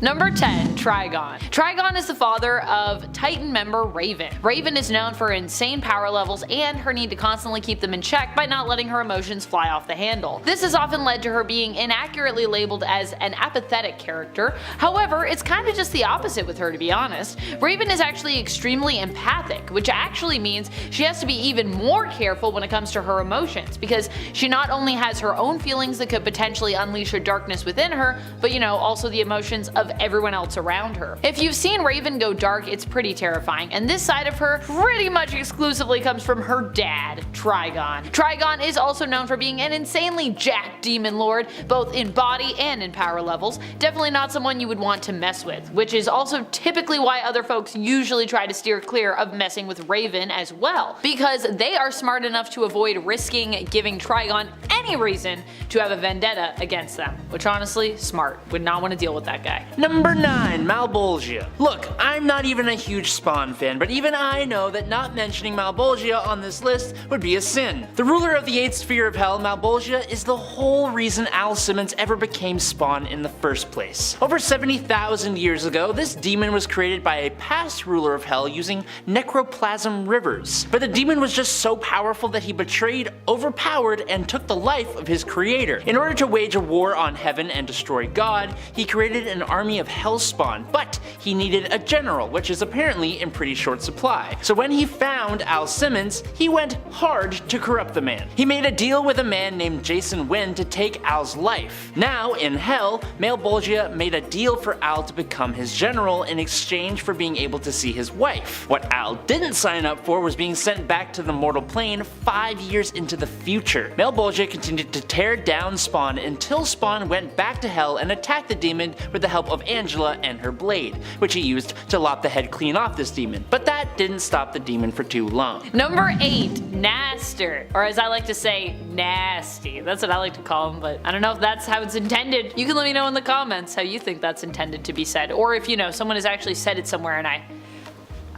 Number 10. Trigon. Trigon is the father of Titan member Raven. Raven is known for her insane power levels and her need to constantly keep them in check by not letting her emotions fly off the handle. This has often led to her being inaccurately labeled as an apathetic character. However, it's kinda just the opposite with her, to be honest. Raven is actually extremely empathic, which actually means she has to be even more careful when it comes to her emotions, because she not only has her own feelings that could potentially unleash a darkness within her, but also the emotions of everyone else around her. If you've seen Raven go dark, it's pretty terrifying, and this side of her pretty much exclusively comes from her dad, Trigon. Trigon is also known for being an insanely jacked demon lord, both in body and in power levels. Definitely not someone you would want to mess with, which is also typically why other folks usually try to steer clear of messing with Raven as well, because they are smart enough to avoid risking giving Trigon any reason to have a vendetta against them, which honestly, smart. Would not want to deal with that guy. Number 9. Malebolgia. Look, I'm not even a huge Spawn fan, but even I know that not mentioning Malebolgia on this list would be a sin. The ruler of the 8th sphere of hell, Malebolgia, is the whole reason Al Simmons ever became Spawn in the first place. Over 70,000 years ago, this demon was created by a past ruler of hell using necroplasm rivers. But the demon was just so powerful that he betrayed, overpowered, and took the life of his creator. In order to wage a war on heaven and destroy God, he created an army of Hellspawn, but he needed a general, which is apparently in pretty short supply. So when he found Al Simmons, he went hard to corrupt the man. He made a deal with a man named Jason Wynn to take Al's life. Now, in hell, Malebolgia made a deal for Al to become his general in exchange for being able to see his wife. What Al didn't sign up for was being sent back to the mortal plane 5 years into the future. Malebolgia continued to tear down Spawn until Spawn went back to hell and attacked the demon with the help of Angela and her blade, which he used to lop the head clean off this demon. But that didn't stop the demon for too long. Number 8. Nastirh, or as I like to say, nasty. That's what I like to call him, but I don't know if that's how it's intended. You can let me know in the comments how you think that's intended to be said, or if someone has actually said it somewhere and I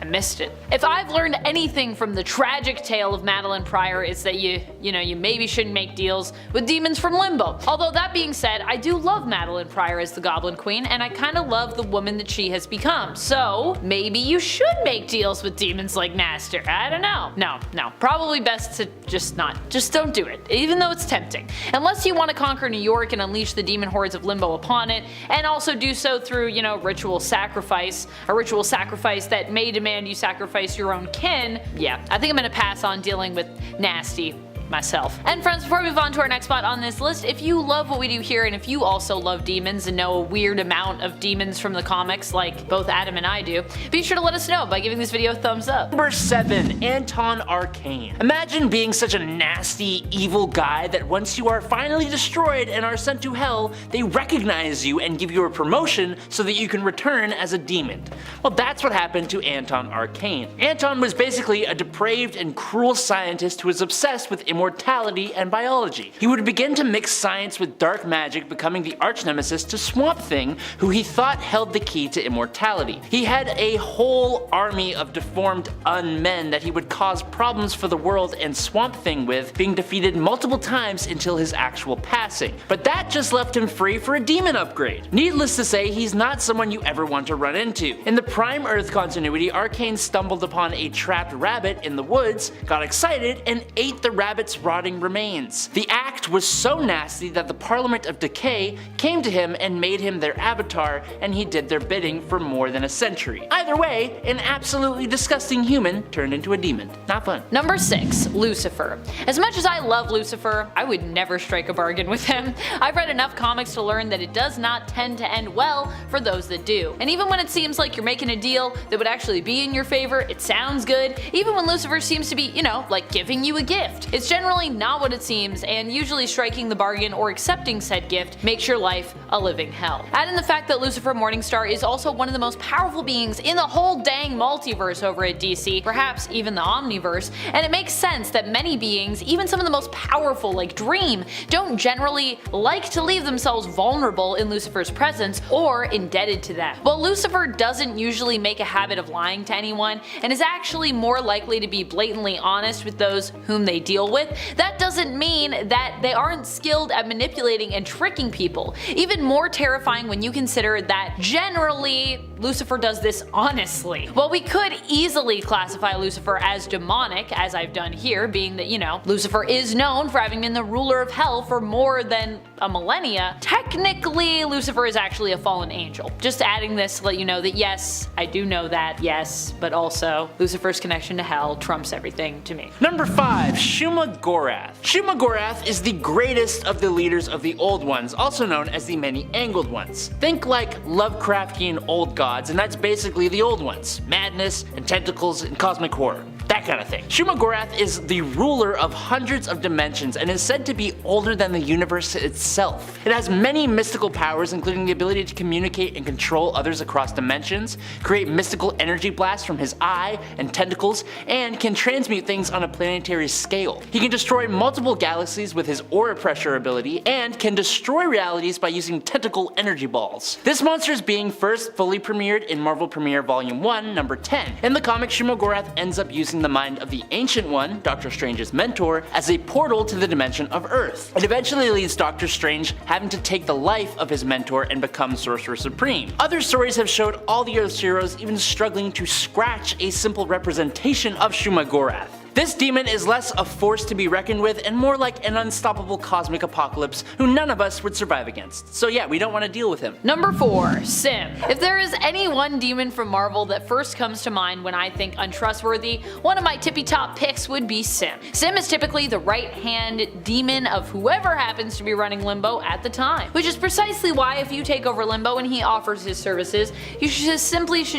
missed it. If I've learned anything from the tragic tale of Madelyne Pryor, it's that you maybe shouldn't make deals with demons from limbo. Although that being said, I do love Madelyne Pryor as the Goblin Queen, and I kinda love the woman that she has become. So maybe you should make deals with demons like Nastirh. I don't know. No. Probably best to just not. Just don't do it, even though it's tempting. Unless you want to conquer New York and unleash the demon hordes of limbo upon it, and also do so through, ritual sacrifice. A ritual sacrifice that may demand you sacrifice your own kin. Yeah, I think I'm gonna pass on dealing with nasty myself. And friends, before we move on to our next spot on this list, if you love what we do here and if you also love demons and know a weird amount of demons from the comics like both Adam and I do, be sure to let us know by giving this video a thumbs up. Number 7. Anton Arcane. Imagine being such a nasty, evil guy that once you are finally destroyed and are sent to hell, they recognize you and give you a promotion so that you can return as a demon. Well, that's what happened to Anton Arcane. Anton was basically a depraved and cruel scientist who was obsessed with immortality and biology. He would begin to mix science with dark magic, becoming the arch-nemesis to Swamp Thing, who he thought held the key to immortality. He had a whole army of deformed unmen that he would cause problems for the world and Swamp Thing with, being defeated multiple times until his actual passing. But that just left him free for a demon upgrade. Needless to say, he's not someone you ever want to run into. In the Prime Earth continuity, Arcane stumbled upon a trapped rabbit in the woods, got excited, and ate the rabbit's rotting remains. The act was so nasty that the Parliament of Decay came to him and made him their avatar, and he did their bidding for more than a century. Either way, an absolutely disgusting human turned into a demon. Not fun. Number 6. Lucifer. As much as I love Lucifer, I would never strike a bargain with him. I've read enough comics to learn that it does not tend to end well for those that do. And even when it seems like you're making a deal that would actually be in your favor, it sounds good, even when Lucifer seems to be, like giving you a gift, it's generally not what it seems, and usually striking the bargain or accepting said gift makes your life a living hell. Add in the fact that Lucifer Morningstar is also one of the most powerful beings in the whole dang multiverse over at DC, perhaps even the Omniverse, and it makes sense that many beings, even some of the most powerful like Dream, don't generally like to leave themselves vulnerable in Lucifer's presence or indebted to them. While Lucifer doesn't usually make a habit of lying to anyone, and is actually more likely to be blatantly honest with those whom they deal with, But that doesn't mean that they aren't skilled at manipulating and tricking people. Even more terrifying when you consider that generally Lucifer does this honestly. While we could easily classify Lucifer as demonic, as I've done here, being that, Lucifer is known for having been the ruler of hell for more than a millennia, technically Lucifer is actually a fallen angel. Just adding this to let you know that yes, I do know that, yes, but also Lucifer's connection to hell trumps everything to me. Number 5. Shuma-Gorath. Shuma-Gorath is the greatest of the leaders of the Old Ones, also known as the Many-Angled Ones. Think like Lovecraftian old gods, and that's basically the Old Ones. Madness and tentacles and cosmic horror. That kind of thing. Shuma-Gorath is the ruler of hundreds of dimensions and is said to be older than the universe itself. It has many mystical powers, including the ability to communicate and control others across dimensions, create mystical energy blasts from his eye and tentacles, and can transmute things on a planetary scale. He can destroy multiple galaxies with his aura pressure ability, and can destroy realities by using tentacle energy balls. This monster's being first fully premiered in Marvel Premiere Volume 1, number 10. In the comic, Shuma-Gorath ends up using the mind of the Ancient One, Doctor Strange's mentor, as a portal to the dimension of Earth. It eventually leads Doctor Strange having to take the life of his mentor and become Sorcerer Supreme. Other stories have showed all the Earth's heroes even struggling to scratch a simple representation of Shuma-Gorath. This demon is less a force to be reckoned with and more like an unstoppable cosmic apocalypse who none of us would survive against. So yeah, we don't want to deal with him. Number 4. Sim. If there is any one demon from Marvel that first comes to mind when I think untrustworthy, one of my tippy top picks would be Sim. Sim is typically the right hand demon of whoever happens to be running Limbo at the time, which is precisely why if you take over Limbo and he offers his services, you should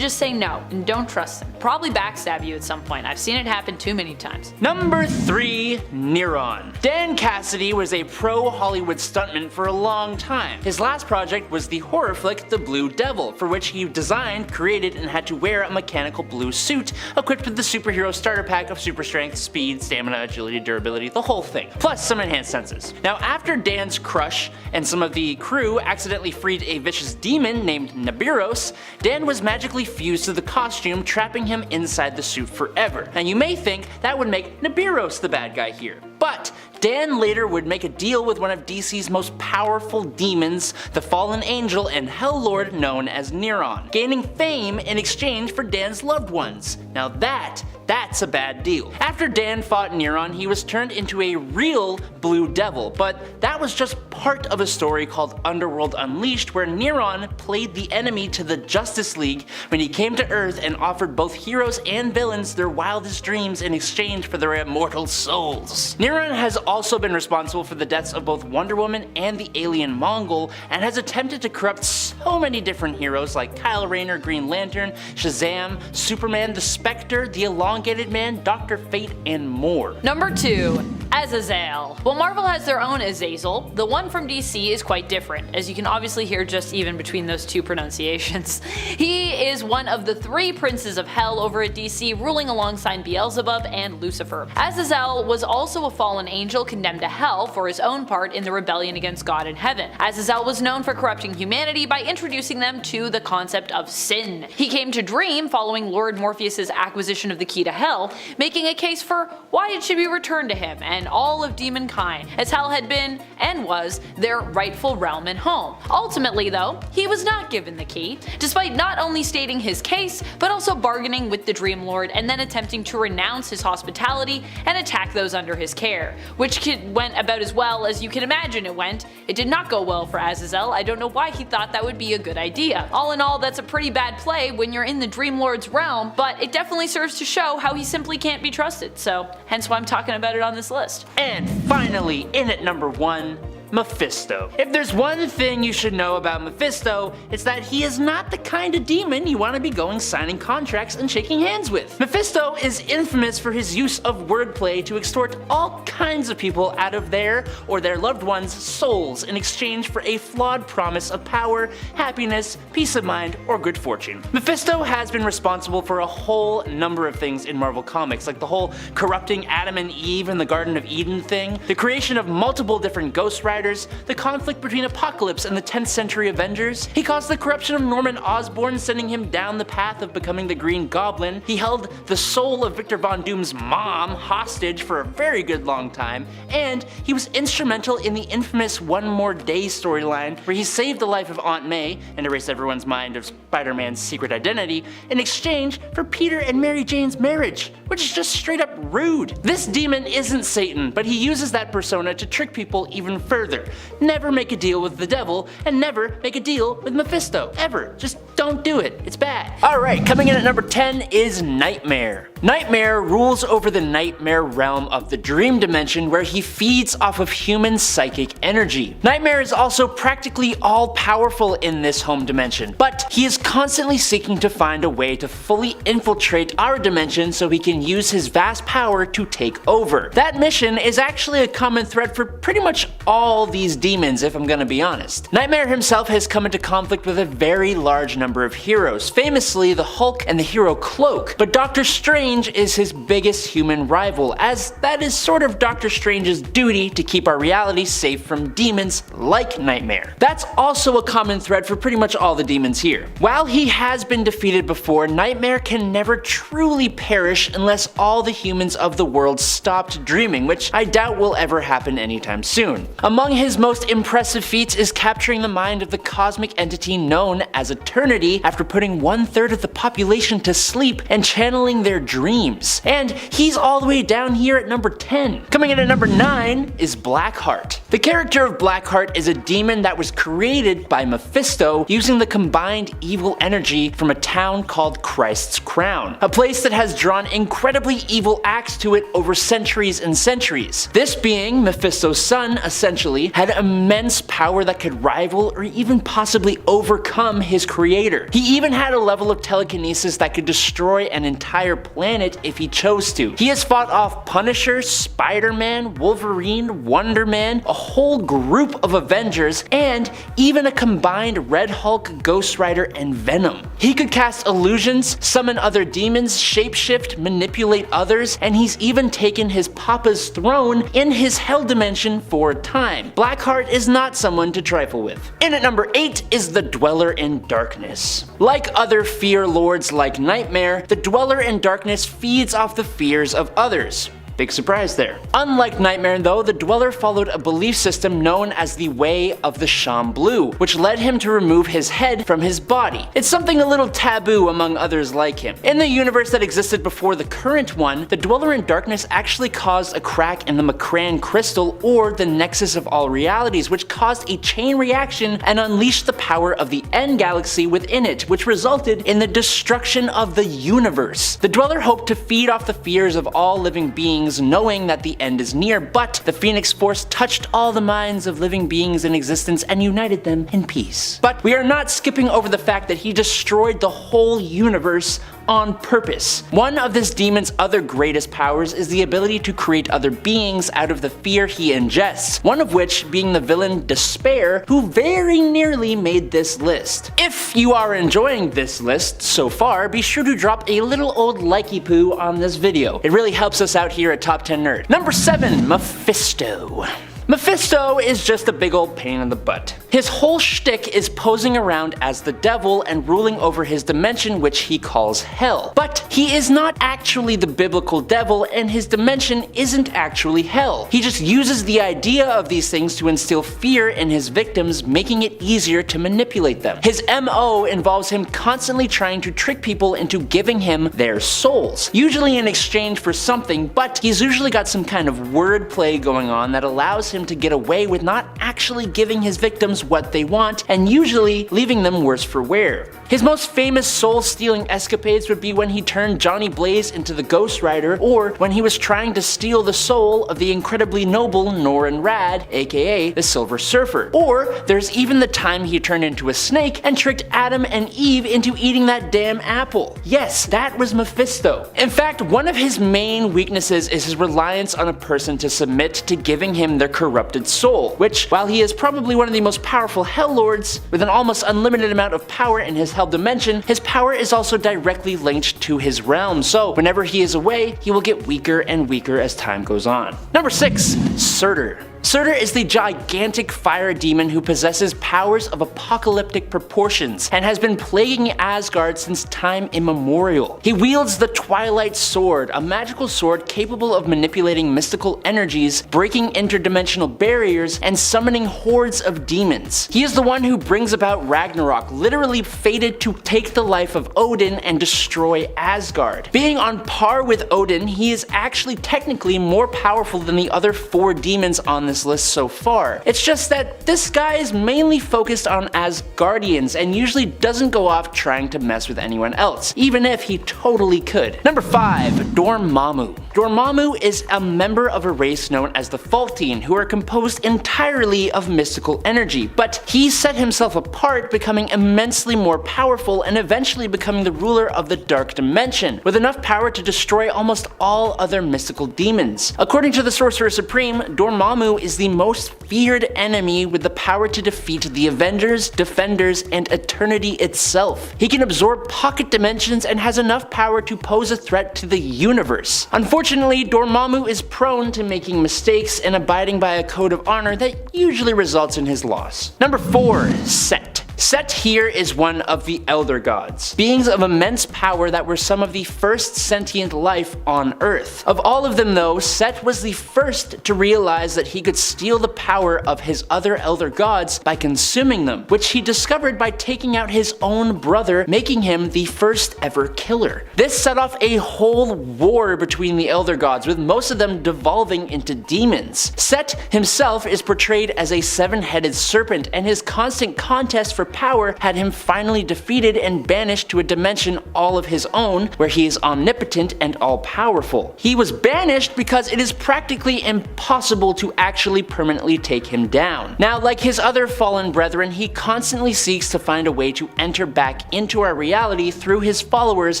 just say no and don't trust him. Probably backstab you at some point. I've seen it happen too many times. Number 3. Neron. Dan Cassidy was a pro-Hollywood stuntman for a long time. His last project was the horror flick The Blue Devil, for which he designed, created, and had to wear a mechanical blue suit equipped with the superhero starter pack of super strength, speed, stamina, agility, durability, the whole thing, plus some enhanced senses. Now after Dan's crush and some of the crew accidentally freed a vicious demon named Nibiros, Dan was magically fused to the costume, trapping him inside the suit forever. Now you may think that would make Nibiros the bad guy here, but Dan later would make a deal with one of DC's most powerful demons, the fallen angel and hell lord known as Neron, gaining fame in exchange for Dan's loved ones. Now that's a bad deal. After Dan fought Neron, he was turned into a real Blue Devil, but that was just part of a story called Underworld Unleashed, where Neron played the enemy to the Justice League when he came to Earth and offered both heroes and villains their wildest dreams in exchange for their immortal souls. Neron has also been responsible for the deaths of both Wonder Woman and the alien Mongol, and has attempted to corrupt so many different heroes like Kyle Rayner, Green Lantern, Shazam, Superman, the Spectre, the Elongated Man, Dr. Fate, and more. Number 2. Azazel. While Marvel has their own Azazel, the one from DC is quite different, as you can obviously hear just even between those two pronunciations. He is one of the 3 princes of hell over at DC, ruling alongside Beelzebub and Lucifer. Azazel was also a fallen angel condemned to hell for his own part in the rebellion against God in heaven. Azazel was known for corrupting humanity by introducing them to the concept of sin. He came to Dream following Lord Morpheus's acquisition of the key to hell, making a case for why it should be returned to him and all of demonkind, as hell had been and was their rightful realm and home. Ultimately though, he was not given the key, despite not only stating his case, but also bargaining with the Dream Lord and then attempting to renounce his hospitality and attack those under his care, which went about as well as you can imagine it went. It did not go well for Azazel. I don't know why he thought that would be a good idea. All in all, that's a pretty bad play when you're in the Dream Lord's realm, but it definitely serves to show how he simply can't be trusted, so hence why I'm talking about it on this list. And finally, in at number 1, Mephisto. If there's one thing you should know about Mephisto, it's that he is not the kind of demon you want to be going signing contracts and shaking hands with. Mephisto is infamous for his use of wordplay to extort all kinds of people out of their or their loved ones' souls in exchange for a flawed promise of power, happiness, peace of mind, or good fortune. Mephisto has been responsible for a whole number of things in Marvel Comics, like the whole corrupting Adam and Eve in the Garden of Eden thing, the creation of multiple different Ghost Riders, Outsiders, the conflict between Apocalypse and the 10th century Avengers. He caused the corruption of Norman Osborn, sending him down the path of becoming the Green Goblin. He held the soul of Victor Von Doom's mom hostage for a very good long time, and he was instrumental in the infamous One More Day storyline where he saved the life of Aunt May and erased everyone's mind of Spider-Man's secret identity in exchange for Peter and Mary Jane's marriage, which is just straight up rude. This demon isn't Satan, but he uses that persona to trick people even further. Never make a deal with the devil, and never make a deal with Mephisto, ever. Just don't do it, it's bad. Alright, coming in at number 10 is Nightmare. Nightmare rules over the nightmare realm of the dream dimension where he feeds off of human psychic energy. Nightmare is also practically all-powerful in this home dimension, but he is constantly seeking to find a way to fully infiltrate our dimension so he can use his vast power to take over. That mission is actually a common thread for pretty much all these demons, if I'm gonna be honest. Nightmare himself has come into conflict with a very large number of heroes, famously the Hulk and the hero Cloak, but Doctor Strange is his biggest human rival, as that is sort of Doctor Strange's duty to keep our reality safe from demons like Nightmare. That's also a common thread for pretty much all the demons here. While he has been defeated before, Nightmare can never truly perish unless all the humans of the world stopped dreaming, which I doubt will ever happen anytime soon. Among his most impressive feats is capturing the mind of the cosmic entity known as Eternity after putting 1/3 of the population to sleep and channeling their dreams. And he's all the way down here at number 10. Coming in at number 9 is Blackheart. The character of Blackheart is a demon that was created by Mephisto using the combined evil energy from a town called Christ's Crown, a place that has drawn incredibly evil acts to it over centuries and centuries. This being, Mephisto's son, essentially, had immense power that could rival or even possibly overcome his creator. He even had a level of telekinesis that could destroy an entire planet if he chose to. He has fought off Punisher, Spider-Man, Wolverine, Wonder Man, a whole group of Avengers, and even a combined Red Hulk, Ghost Rider, and Venom. He could cast illusions, summon other demons, shapeshift, manipulate others, and he's even taken his papa's throne in his hell dimension for a time. Blackheart is not someone to trifle with. In at number 8 is the Dweller in Darkness. Like other fear lords like Nightmare, the Dweller in Darkness feeds off the fears of others. Big surprise there. Unlike Nightmare though, the Dweller followed a belief system known as the Way of the Shamblu, which led him to remove his head from his body. It's something a little taboo among others like him. In the universe that existed before the current one, the Dweller in Darkness actually caused a crack in the Macran crystal, or the nexus of all realities, which caused a chain reaction and unleashed the power of the End Galaxy within it, which resulted in the destruction of the universe. The Dweller hoped to feed off the fears of all living beings, knowing that the end is near, but the Phoenix Force touched all the minds of living beings in existence and united them in peace. But we are not skipping over the fact that he destroyed the whole universe on purpose. One of this demon's other greatest powers is the ability to create other beings out of the fear he ingests, one of which being the villain Despair, who very nearly made this list. If you are enjoying this list so far, be sure to drop a little old likey poo on this video. It really helps us out here at Top 10 Nerd. Number 7, Mephisto. Mephisto is just a big old pain in the butt. His whole shtick is posing around as the devil and ruling over his dimension, which he calls hell. But he is not actually the biblical devil, and his dimension isn't actually hell. He just uses the idea of these things to instill fear in his victims, making it easier to manipulate them. His MO involves him constantly trying to trick people into giving him their souls, usually in exchange for something, but he's usually got some kind of wordplay going on that allows him to get away with not actually giving his victims what they want, and usually leaving them worse for wear. His most famous soul-stealing escapades would be when he turned Johnny Blaze into the Ghost Rider, or when he was trying to steal the soul of the incredibly noble Norrin Radd, aka the Silver Surfer. Or there's even the time he turned into a snake and tricked Adam and Eve into eating that damn apple. Yes, that was Mephisto. In fact, one of his main weaknesses is his reliance on a person to submit to giving him their corrupted soul, which, while he is probably one of the most powerful Hell Lords, with an almost unlimited amount of power in his Hell dimension, his power is also directly linked to his realm, so whenever he is away, he will get weaker and weaker as time goes on. Number 6, Surtur. Surtur is the gigantic fire demon who possesses powers of apocalyptic proportions and has been plaguing Asgard since time immemorial. He wields the Twilight Sword, a magical sword capable of manipulating mystical energies, breaking interdimensional barriers, and summoning hordes of demons. He is the one who brings about Ragnarok, literally fated to take the life of Odin and destroy Asgard. Being on par with Odin, he is actually technically more powerful than the other 4 demons on this list so far. It's just that this guy is mainly focused on Asgardians and usually doesn't go off trying to mess with anyone else, even if he totally could. Number 5. Dormammu. Dormammu is a member of a race known as the Faultine, who are composed entirely of mystical energy, but he set himself apart, becoming immensely more powerful and eventually becoming the ruler of the Dark Dimension, with enough power to destroy almost all other mystical demons. According to the Sorcerer Supreme, Dormammu is the most feared enemy with the power to defeat the Avengers, Defenders, and Eternity itself. He can absorb pocket dimensions and has enough power to pose a threat to the universe. Unfortunately, Dormammu is prone to making mistakes and abiding by a code of honor that usually results in his loss. Number 4. Set. Set here is one of the Elder Gods, beings of immense power that were some of the first sentient life on Earth. Of all of them though, Set was the first to realize that he could steal the power of his other Elder Gods by consuming them, which he discovered by taking out his own brother, making him the first ever killer. This set off a whole war between the Elder Gods, with most of them devolving into demons. Set himself is portrayed as a 7-headed serpent, and his constant contest for power had him finally defeated and banished to a dimension all of his own, where he is omnipotent and all-powerful. He was banished because it is practically impossible to actually permanently take him down. Now, like his other fallen brethren, he constantly seeks to find a way to enter back into our reality through his followers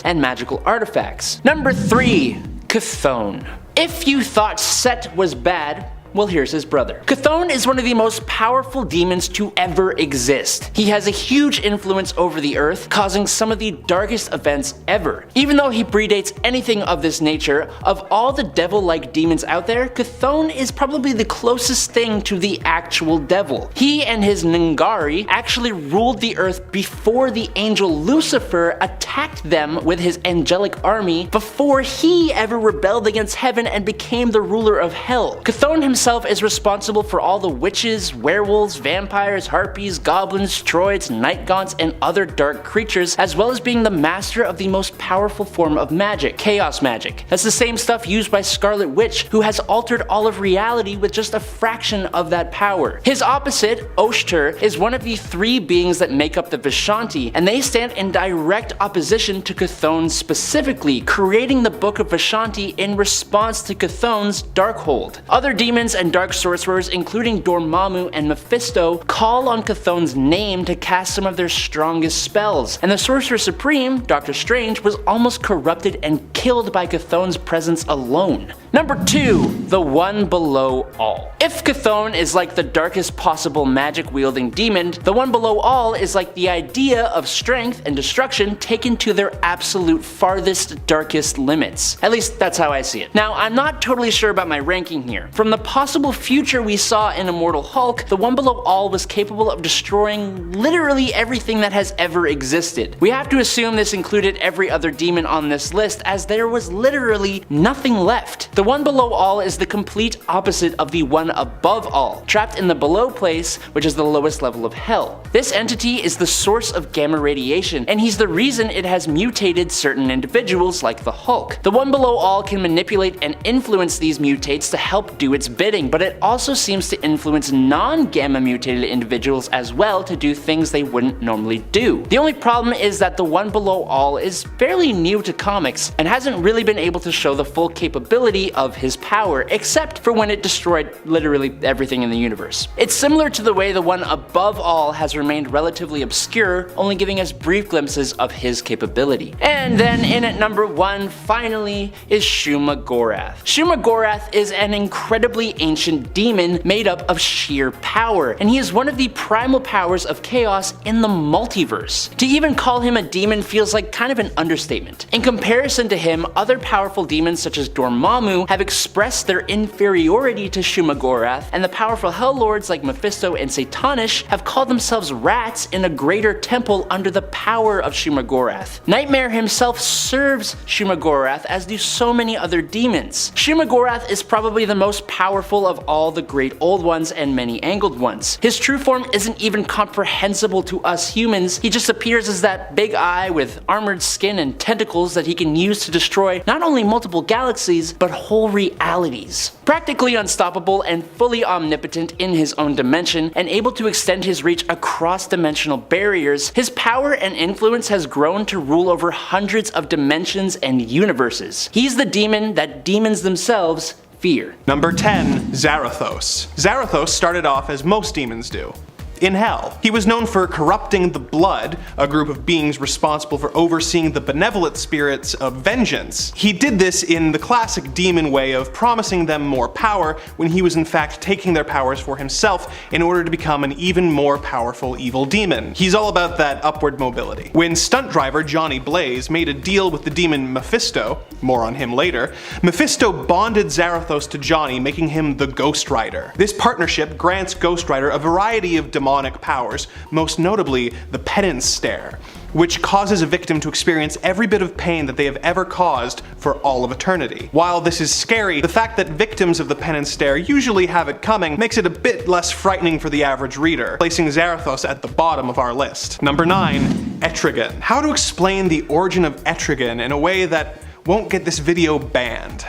and magical artifacts. Number 3. Chthon. If you thought Set was bad, well, here's his brother. Chthon is one of the most powerful demons to ever exist. He has a huge influence over the earth, causing some of the darkest events ever. Even though he predates anything of this nature, of all the devil-like demons out there, Chthon is probably the closest thing to the actual devil. He and his Ngari actually ruled the earth before the angel Lucifer attacked them with his angelic army, before he ever rebelled against heaven and became the ruler of hell. Chthon himself is responsible for all the witches, werewolves, vampires, harpies, goblins, troids, night gaunts, and other dark creatures, as well as being the master of the most powerful form of magic, chaos magic. That's the same stuff used by Scarlet Witch, who has altered all of reality with just a fraction of that power. His opposite, Oshtur, is one of the 3 beings that make up the Vishanti, and they stand in direct opposition to Chthon specifically, creating the Book of Vishanti in response to Chthon's Darkhold. Other demons and dark sorcerers, including Dormammu and Mephisto, call on Chthon's name to cast some of their strongest spells, and the Sorcerer Supreme, Doctor Strange, was almost corrupted and killed by Chthon's presence alone. Number 2. The One Below All. If Chthon is like the darkest possible magic-wielding demon, the One Below All is like the idea of strength and destruction taken to their absolute farthest, darkest limits. At least that's how I see it. Now, I'm not totally sure about my ranking here. From the possible future we saw in Immortal Hulk, the One Below All was capable of destroying literally everything that has ever existed. We have to assume this included every other demon on this list, as there was literally nothing left. The One Below All is the complete opposite of the One Above All, trapped in the below place, which is the lowest level of hell. This entity is the source of gamma radiation, and he's the reason it has mutated certain individuals like the Hulk. The One Below All can manipulate and influence these mutates to help do its bidding, but it also seems to influence non-gamma mutated individuals as well to do things they wouldn't normally do. The only problem is that the One Below All is fairly new to comics and hasn't really been able to show the full capability of his power, except for when it destroyed literally everything in the universe. It's similar to the way the One Above All has remained relatively obscure, only giving us brief glimpses of his capability. And then in at number 1, finally, is Shuma-Gorath. Shuma-Gorath is an incredibly ancient demon made up of sheer power, and he is one of the primal powers of chaos in the multiverse. To even call him a demon feels like kind of an understatement. In comparison to him, other powerful demons such as Dormammu Dormammu have expressed their inferiority to Shuma-Gorath, and the powerful Hell Lords like Mephisto and Satanish have called themselves rats in a greater temple under the power of Shuma-Gorath. Nightmare himself serves Shuma-Gorath, as do so many other demons. Shuma-Gorath is probably the most powerful of all the great old ones and many angled ones. His true form isn't even comprehensible to us humans. He just appears as that big eye with armored skin and tentacles that he can use to destroy not only multiple galaxies, but whole realities. Practically unstoppable and fully omnipotent in his own dimension, and able to extend his reach across dimensional barriers, his power and influence has grown to rule over hundreds of dimensions and universes. He's the demon that demons themselves fear. Number 10. Zarathos. Zarathos started off as most demons do, in hell. He was known for corrupting the Blood, a group of beings responsible for overseeing the benevolent spirits of vengeance. He did this in the classic demon way of promising them more power when he was in fact taking their powers for himself in order to become an even more powerful evil demon. He's all about that upward mobility. When stunt driver Johnny Blaze made a deal with the demon Mephisto, more on him later, Mephisto bonded Zarathos to Johnny, making him the Ghost Rider. This partnership grants Ghost Rider a variety of demonic powers, most notably the penance stare, which causes a victim to experience every bit of pain that they have ever caused for all of eternity. While this is scary, the fact that victims of the penance stare usually have it coming makes it a bit less frightening for the average reader, placing Zarathos at the bottom of our list. Number 9. Etrigan. How to explain the origin of Etrigan in a way that won't get this video banned?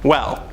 Well,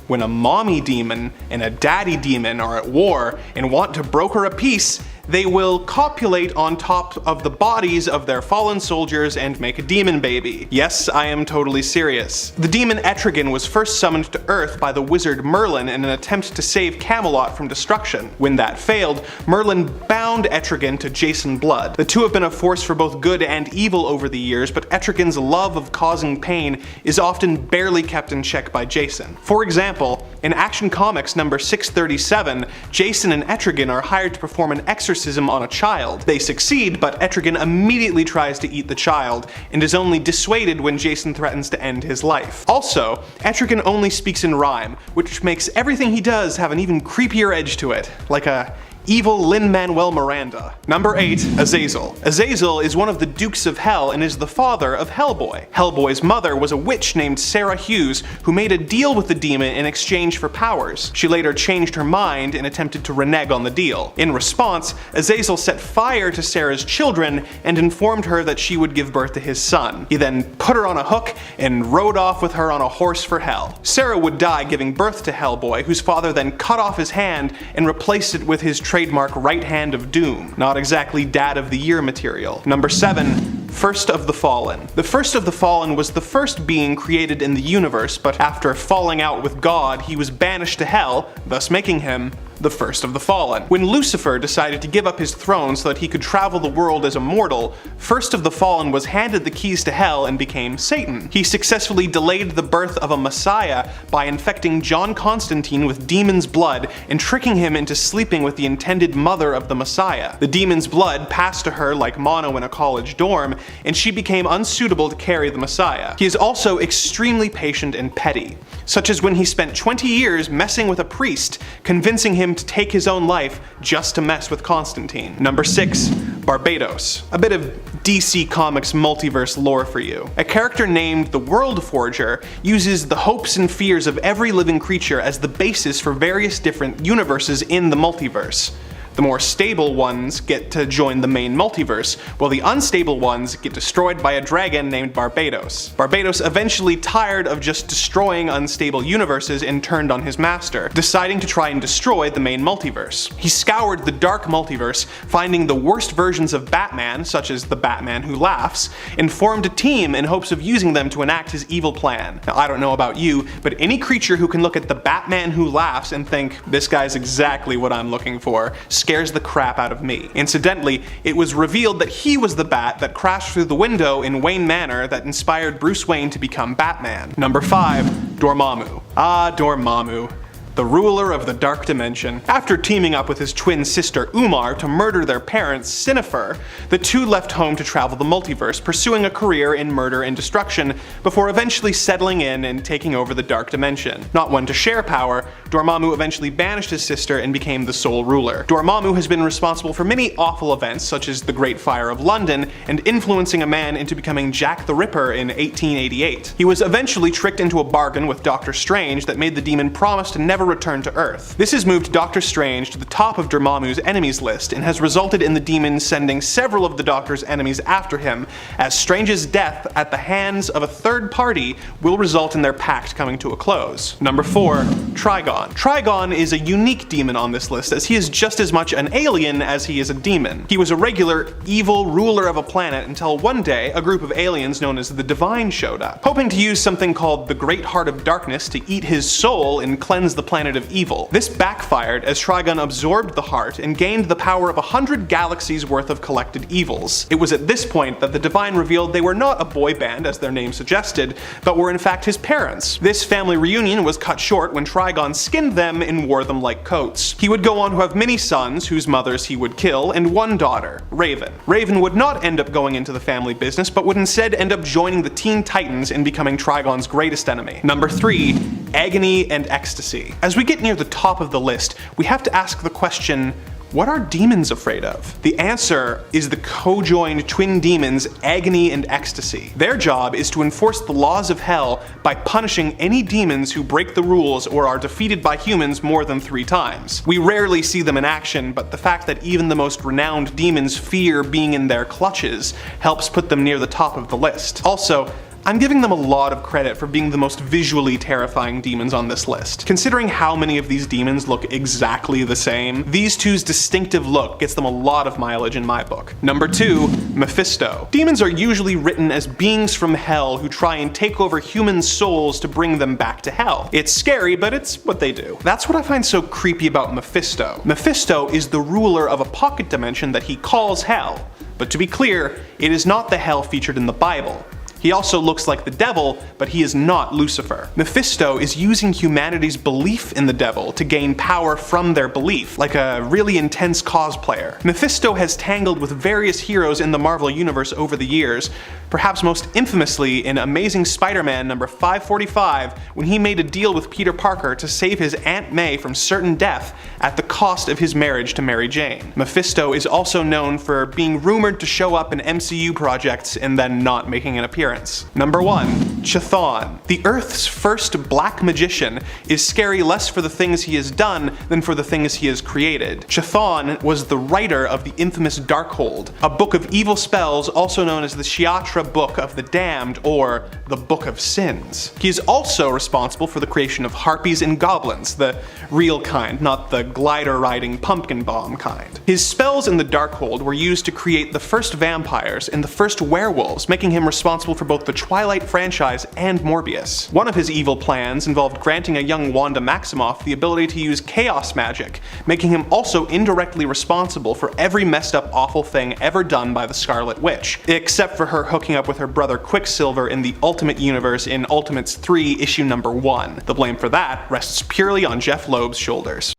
when a mommy demon and a daddy demon are at war and want to broker a peace, they will copulate on top of the bodies of their fallen soldiers and make a demon baby. Yes, I am totally serious. The demon Etrigan was first summoned to Earth by the wizard Merlin in an attempt to save Camelot from destruction. When that failed, Merlin bound Etrigan to Jason Blood. The two have been a force for both good and evil over the years, but Etrigan's love of causing pain is often barely kept in check by Jason. For example, in Action Comics number 637, Jason and Etrigan are hired to perform an exorcism on a child. They succeed, but Etrigan immediately tries to eat the child, and is only dissuaded when Jason threatens to end his life. Also, Etrigan only speaks in rhyme, which makes everything he does have an even creepier edge to it, like a evil Lin-Manuel Miranda. Number 8. Azazel. Azazel is one of the Dukes of Hell and is the father of Hellboy. Hellboy's mother was a witch named Sarah Hughes who made a deal with the demon in exchange for powers. She later changed her mind and attempted to renege on the deal. In response, Azazel set fire to Sarah's children and informed her that she would give birth to his son. He then put her on a hook and rode off with her on a horse for hell. Sarah would die giving birth to Hellboy, whose father then cut off his hand and replaced it with his trademark right hand of doom. Not exactly Dad of the Year material. Number 7. First of the Fallen. The First of the Fallen was the first being created in the universe, but after falling out with God, he was banished to hell, thus making him the First of the Fallen. When Lucifer decided to give up his throne so that he could travel the world as a mortal, First of the Fallen was handed the keys to hell and became Satan. He successfully delayed the birth of a Messiah by infecting John Constantine with demon's blood and tricking him into sleeping with the intended mother of the Messiah. The demon's blood passed to her like mono in a college dorm, and she became unsuitable to carry the Messiah. He is also extremely patient and petty, such as when he spent 20 years messing with a priest, convincing him to take his own life just to mess with Constantine. Number 6. Barbatos. A bit of DC Comics multiverse lore for you. A character named the World Forger uses the hopes and fears of every living creature as the basis for various different universes in the multiverse. The more stable ones get to join the main multiverse, while the unstable ones get destroyed by a dragon named Barbatos. Barbatos eventually tired of just destroying unstable universes and turned on his master, deciding to try and destroy the main multiverse. He scoured the dark multiverse, finding the worst versions of Batman, such as the Batman Who Laughs, and formed a team in hopes of using them to enact his evil plan. Now, I don't know about you, but any creature who can look at the Batman Who Laughs and think, this guy's exactly what I'm looking for, scares the crap out of me. Incidentally, it was revealed that he was the bat that crashed through the window in Wayne Manor that inspired Bruce Wayne to become Batman. Number 5. Dormammu. Ah, Dormammu. the ruler of the Dark Dimension. After teaming up with his twin sister Umar to murder their parents, Sinifer, the two left home to travel the multiverse, pursuing a career in murder and destruction before eventually settling in and taking over the Dark Dimension. Not one to share power, Dormammu eventually banished his sister and became the sole ruler. Dormammu has been responsible for many awful events such as the Great Fire of London and influencing a man into becoming Jack the Ripper in 1888. He was eventually tricked into a bargain with Doctor Strange that made the demon promise to never return to Earth. This has moved Doctor Strange to the top of Dormammu's enemies list and has resulted in the demon sending several of the Doctor's enemies after him, as Strange's death at the hands of a third party will result in their pact coming to a close. Number 4. Trigon. Trigon is a unique demon on this list, as he is just as much an alien as he is a demon. He was a regular, evil ruler of a planet until one day a group of aliens known as the Divine showed up, hoping to use something called the Great Heart of Darkness to eat his soul and cleanse the planet of evil. This backfired as Trigon absorbed the heart and gained the power of 100 galaxies worth of collected evils. It was at this point that the Divine revealed they were not a boy band as their name suggested, but were in fact his parents. This family reunion was cut short when Trigon skinned them and wore them like coats. He would go on to have many sons whose mothers he would kill, and one daughter, Raven. Raven would not end up going into the family business, but would instead end up joining the Teen Titans and becoming Trigon's greatest enemy. Number 3. Agony and Ecstasy. As we get near the top of the list, we have to ask the question, what are demons afraid of? The answer is the co-joined twin demons Agony and Ecstasy. Their job is to enforce the laws of hell by punishing any demons who break the rules or are defeated by humans more than 3 times. We rarely see them in action, but the fact that even the most renowned demons fear being in their clutches helps put them near the top of the list. Also, I'm giving them a lot of credit for being the most visually terrifying demons on this list. Considering how many of these demons look exactly the same, these two's distinctive look gets them a lot of mileage in my book. Number 2. Mephisto. Demons are usually written as beings from hell who try and take over human souls to bring them back to hell. It's scary, but it's what they do. That's what I find so creepy about Mephisto. Mephisto is the ruler of a pocket dimension that he calls hell. But to be clear, it is not the hell featured in the Bible. He also looks like the devil, but he is not Lucifer. Mephisto is using humanity's belief in the devil to gain power from their belief, like a really intense cosplayer. Mephisto has tangled with various heroes in the Marvel Universe over the years, perhaps most infamously in Amazing Spider-Man number 545, when he made a deal with Peter Parker to save his Aunt May from certain death at the cost of his marriage to Mary Jane. Mephisto is also known for being rumored to show up in MCU projects and then not making an appearance. Number 1. Chthon. The Earth's first black magician is scary less for the things he has done than for the things he has created. Chthon was the writer of the infamous Darkhold, a book of evil spells also known as the Shiatra Book of the Damned or the Book of Sins. He is also responsible for the creation of harpies and goblins, the real kind, not the glider-riding pumpkin bomb kind. His spells in the Darkhold were used to create the first vampires and the first werewolves, making him responsible for both the Twilight franchise and Morbius. One of his evil plans involved granting a young Wanda Maximoff the ability to use chaos magic, making him also indirectly responsible for every messed up awful thing ever done by the Scarlet Witch, except for her hooking up with her brother Quicksilver in the Ultimate Universe in Ultimates 3 issue number 1. The blame for that rests purely on Jeff Loeb's shoulders.